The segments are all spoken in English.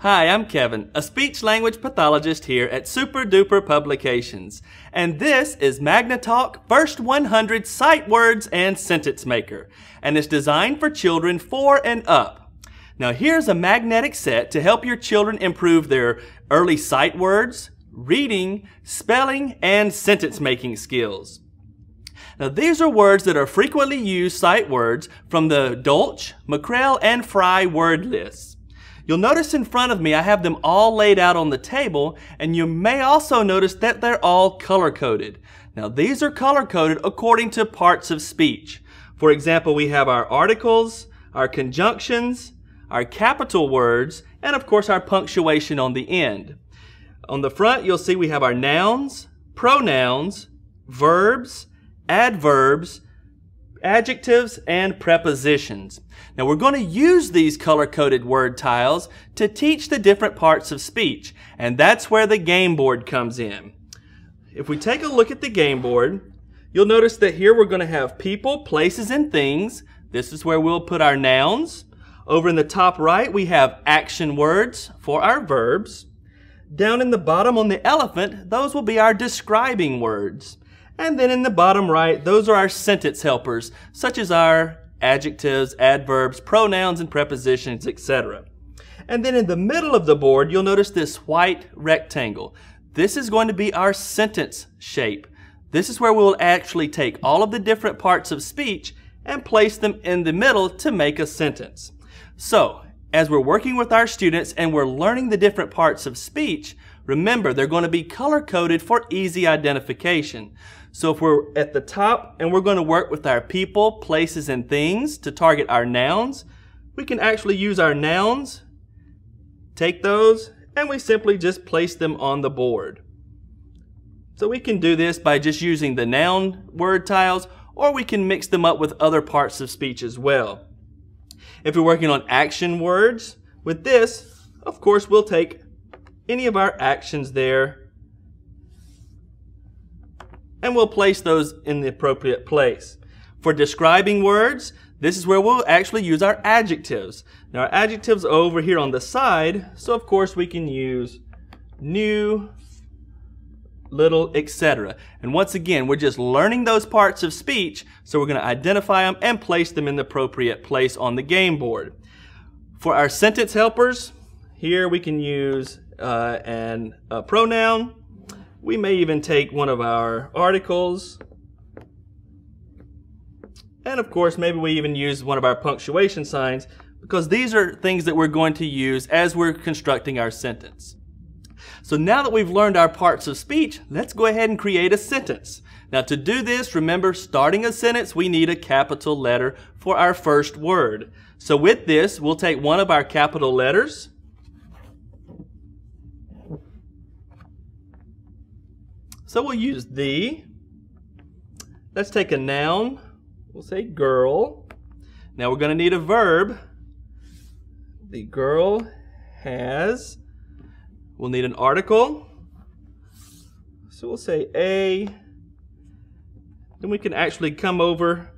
Hi, I'm Kevin, a speech-language pathologist here at Super Duper Publications, and this is MagneTalk First 100 Sight Words and Sentence Maker, and it's designed for children 4 and up. Now here's a magnetic set to help your children improve their early sight words, reading, spelling, and sentence-making skills. Now these are words that are frequently used sight words from the Dolch, McCrell, and Fry word lists. You'll notice in front of me I have them all laid out on the table, and you may also notice that they're all color-coded. Now these are color-coded according to parts of speech. For example, we have our articles, our conjunctions, our capital words, and of course our punctuation on the end. On the front you'll see we have our nouns, pronouns, verbs, adverbs, adjectives, and prepositions. Now we're going to use these color-coded word tiles to teach the different parts of speech, and that's where the game board comes in. If we take a look at the game board, you'll notice that here we're going to have people, places, and things. This is where we'll put our nouns. Over in the top right we have action words for our verbs. Down in the bottom on the elephant, those will be our describing words. And then in the bottom right, those are our sentence helpers, such as our adjectives, adverbs, pronouns, and prepositions, etc. And then in the middle of the board, you'll notice this white rectangle. This is going to be our sentence shape. This is where we'll actually take all of the different parts of speech and place them in the middle to make a sentence. So, as we're working with our students and we're learning the different parts of speech, remember they're going to be color-coded for easy identification. So if we're at the top and we're going to work with our people, places, and things to target our nouns, we can actually use our nouns, take those, and we simply just place them on the board. So we can do this by just using the noun word tiles, or we can mix them up with other parts of speech as well. If we're working on action words, with this, of course, we'll take any of our actions there and we'll place those in the appropriate place. For describing words, this is where we'll actually use our adjectives. Now our adjectives are over here on the side, so of course we can use new, little, etc. And once again, we're just learning those parts of speech, so we're going to identify them and place them in the appropriate place on the game board. For our sentence helpers, here we can use a pronoun. We may even take one of our articles. And of course, maybe we even use one of our punctuation signs, because these are things that we're going to use as we're constructing our sentence. So now that we've learned our parts of speech, let's go ahead and create a sentence. Now to do this, remember, starting a sentence, we need a capital letter for our first word. So with this, we'll take one of our capital letters, so we'll use the. Let's take a noun. We'll say girl. Now we're going to need a verb. The girl has. We'll need an article. So we'll say a. Then we can actually come over,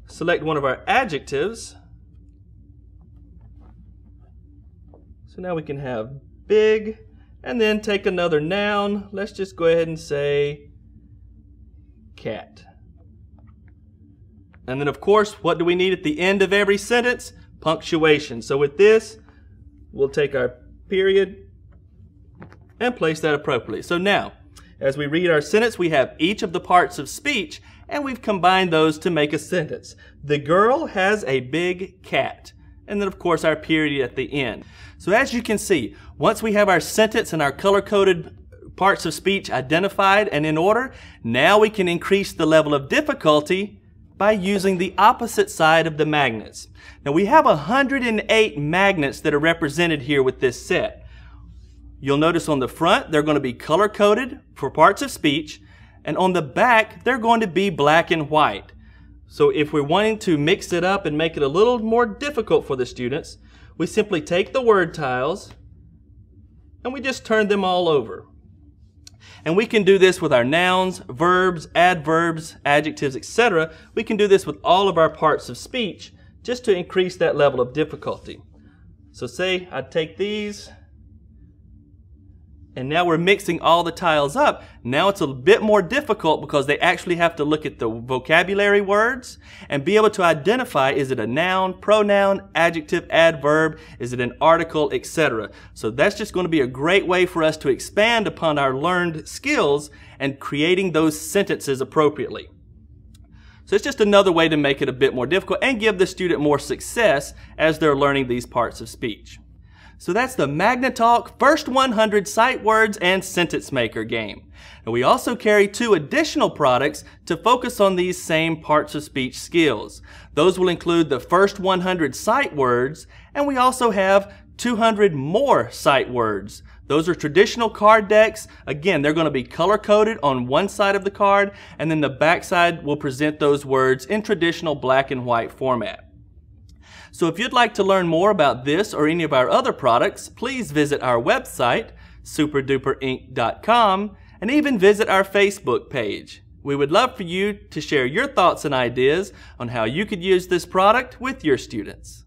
select one of our adjectives. So now we can have big. And then take another noun. Let's just go ahead and say cat. And then of course, what do we need at the end of every sentence? Punctuation. So with this, we'll take our period and place that appropriately. So now, as we read our sentence, we have each of the parts of speech and we've combined those to make a sentence. The girl has a big cat. And then of course our period at the end. So as you can see, once we have our sentence and our color-coded parts of speech identified and in order, now we can increase the level of difficulty by using the opposite side of the magnets. Now we have 108 magnets that are represented here with this set. You'll notice on the front they're going to be color-coded for parts of speech, and on the back they're going to be black and white. So if we're wanting to mix it up and make it a little more difficult for the students, we simply take the word tiles and we just turn them all over. And we can do this with our nouns, verbs, adverbs, adjectives, etc. We can do this with all of our parts of speech just to increase that level of difficulty. So say I take these And now we're mixing all the tiles up. Now it's a bit more difficult because they actually have to look at the vocabulary words and be able to identify, is it a noun, pronoun, adjective, adverb, is it an article, etc. So that's just going to be a great way for us to expand upon our learned skills and creating those sentences appropriately. So it's just another way to make it a bit more difficult and give the student more success as they're learning these parts of speech. So that's the MagneTalk First 100 Sight Words and Sentence Maker game. And we also carry 2 additional products to focus on these same parts of speech skills. Those will include the first 100 sight words, and we also have 200 more sight words. Those are traditional card decks. Again, they're going to be color-coded on one side of the card, and then the back side will present those words in traditional black and white format. So if you'd like to learn more about this or any of our other products, please visit our website, superduperinc.com, and even visit our Facebook page. We would love for you to share your thoughts and ideas on how you could use this product with your students.